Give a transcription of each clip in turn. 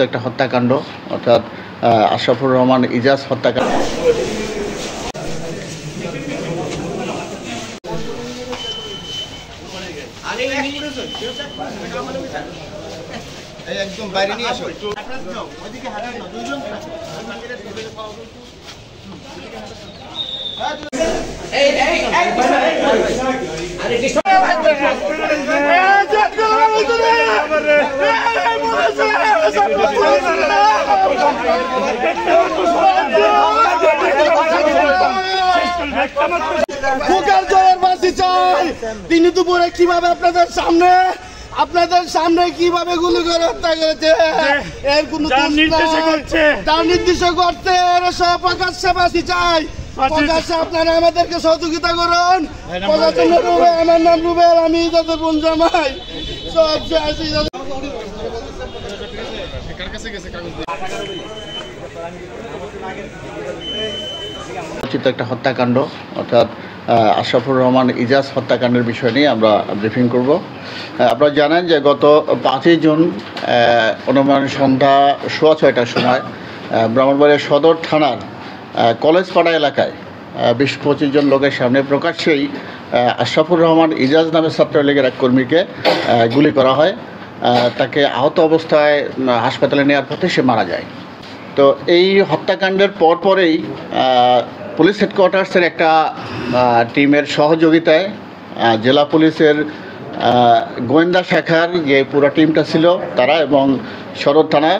একটা হত্যাকাণ্ড, অর্থাৎ আশরাফুর রহমান ইজাজ হত্যাকাণ্ড। একদম বাইরে নিয়ে আসো। তিনি দুপুরে কিভাবে আপনাদের সামনে কিভাবে গুলি করে হত্যা করেছে এর কোন তার নির্দেশ করতে প্রকাশ্যে ফাঁসি চাই। প্রকাশ্যে আপনারা আমাদেরকে সহযোগিতা করুন। আমার নাম রুবেল, আমি ইজাজের বোন জামাই। একটা হত্যাকাণ্ড, অর্থাৎ আশরাফুর রহমান ইজাজ হত্যাকাণ্ডের বিষয় নিয়ে আমরা ব্রিফিং করব। আপনারা জানেন যে গত 5ই জুন অনুমান সন্ধ্যা 6:15টার সময় ব্রাহ্মণবাড়িয়া সদর থানার কলেজপাড়া এলাকায় 20-25 জন লোকের সামনে প্রকাশ্যেই আশরাফুর রহমান ইজাজ নামে ছাত্রলীগের এক কর্মীকে গুলি করা হয়। তাকে আহত অবস্থায় হাসপাতালে নেওয়ার পথে সে মারা যায়। তো এই হত্যাকাণ্ডের পরপরেই পুলিশ হেডকোয়ার্টার্সের একটা টিমের সহযোগিতায় জেলা পুলিশের গোয়েন্দা শাখার যে পুরো টিমটা ছিল তারা এবং সদর থানা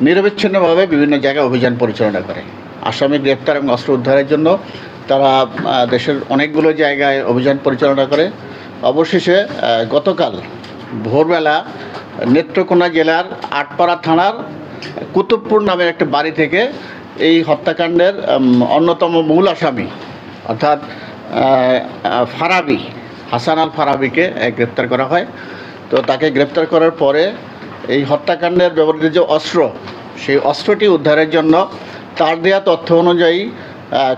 নিরবিচ্ছিন্নভাবে বিভিন্ন জায়গায় অভিযান পরিচালনা করে। আসামি গ্রেপ্তার এবং অস্ত্র উদ্ধারের জন্য তারা দেশের অনেকগুলো জায়গায় অভিযান পরিচালনা করে। অবশেষে গতকাল ভোরবেলা নেত্রকোনা জেলার আটপাড়া থানার কুতুবপুর নামের একটা বাড়ি থেকে এই হত্যাকাণ্ডের অন্যতম মূল আসামি অর্থাৎ ফারাবি, হাসান আল ফারাবিকে গ্রেপ্তার করা হয়। তো তাকে গ্রেপ্তার করার পরে এই হত্যাকাণ্ডের ব্যবহৃত যে অস্ত্র, সেই অস্ত্রটি উদ্ধারের জন্য তার দেওয়া তথ্য অনুযায়ী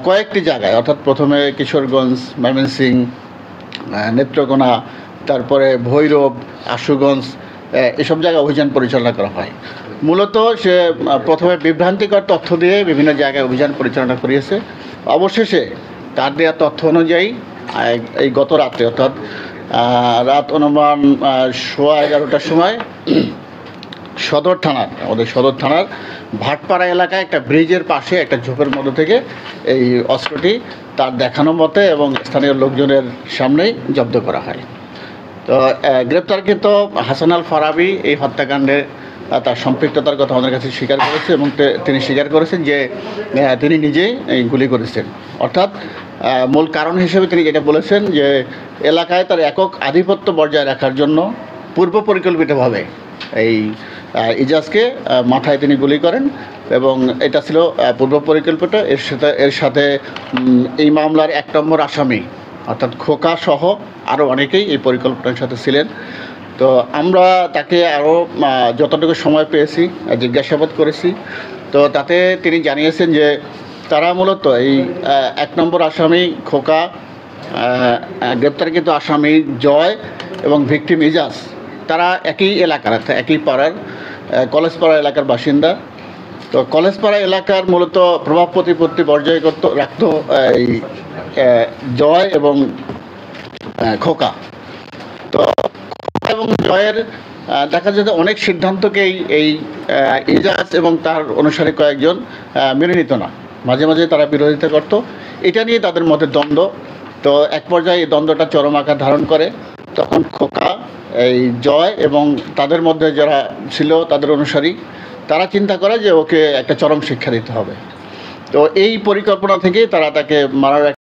কয়েকটি জায়গায়, অর্থাৎ প্রথমে কিশোরগঞ্জ, ময়মনসিংহ, নেত্রকোনা, তারপরে ভৈরব, আশুগঞ্জ, এসব জায়গায় অভিযান পরিচালনা করা হয়। মূলত সে প্রথমে বিভ্রান্তিকর তথ্য দিয়ে বিভিন্ন জায়গায় অভিযান পরিচালনা করিয়েছে। অবশেষে তার দেওয়া তথ্য অনুযায়ী এই গত রাতে, অর্থাৎ রাত অনুমান 11:15টার সময় আমাদের সদর থানার ভাটপাড়া এলাকায় একটা ব্রিজের পাশে একটা ঝোপের মধ্যে থেকে এই অস্ত্রটি তার দেখানো মতে এবং স্থানীয় লোকজনের সামনেই জব্দ করা হয়। তো গ্রেপ্তারকৃত হাসান আল ফারাবি এই হত্যাকাণ্ডে তার সম্পৃক্ততার কথা আমাদের কাছে স্বীকার করেছে এবং তিনি স্বীকার করেছেন যে তিনি নিজেই গুলি করেছেন। অর্থাৎ মূল কারণ হিসেবে তিনি যেটা বলেছেন যে এলাকায় তার একক আধিপত্য বজায় রাখার জন্য পূর্ব পরিকল্পিতভাবে এই ইজাজকে মাথায় তিনি গুলি করেন এবং এটা ছিল পূর্ব পরিকল্পিত। এর সাথে এই মামলার 1 নম্বর আসামি অর্থাৎ খোকা সহ আরও অনেকেই এই পরিকল্পনার সাথে ছিলেন। তো আমরা তাকে আরও যতটুকু সময় পেয়েছি জিজ্ঞাসাবাদ করেছি। তো তাতে তিনি জানিয়েছেন যে তারা মূলত এই 1 নম্বর আসামি খোকা, গ্রেপ্তারকৃত আসামি জয় এবং ভিকটিম ইজাজ তারা একই এলাকার, একই পাড়ার কলেজপাড়া এলাকার বাসিন্দা। তো কলেজপাড়া এলাকার মূলত প্রভাব প্রতিপত্তি বজায় রাখত এই জয় এবং খোকা। তো এবং জয়ের দেখা যায় অনেক সিদ্ধান্তকেই এই ইজাজ এবং তার অনুসারী কয়েকজন মেনে নিত না, মাঝে মাঝে তারা বিরোধিতা করত। এটা নিয়ে তাদের মধ্যে দ্বন্দ্ব। তো এক পর্যায়ে এই দ্বন্দ্বটা চরম আকার ধারণ করে। তখন খোকা, এই জয় এবং তাদের মধ্যে যারা ছিল তাদের অনুসারী তারা চিন্তা করে যে ওকে একটা চরম শিক্ষা দিতে হবে। তো এই পরিকল্পনা থেকেই তারা তাকে মারার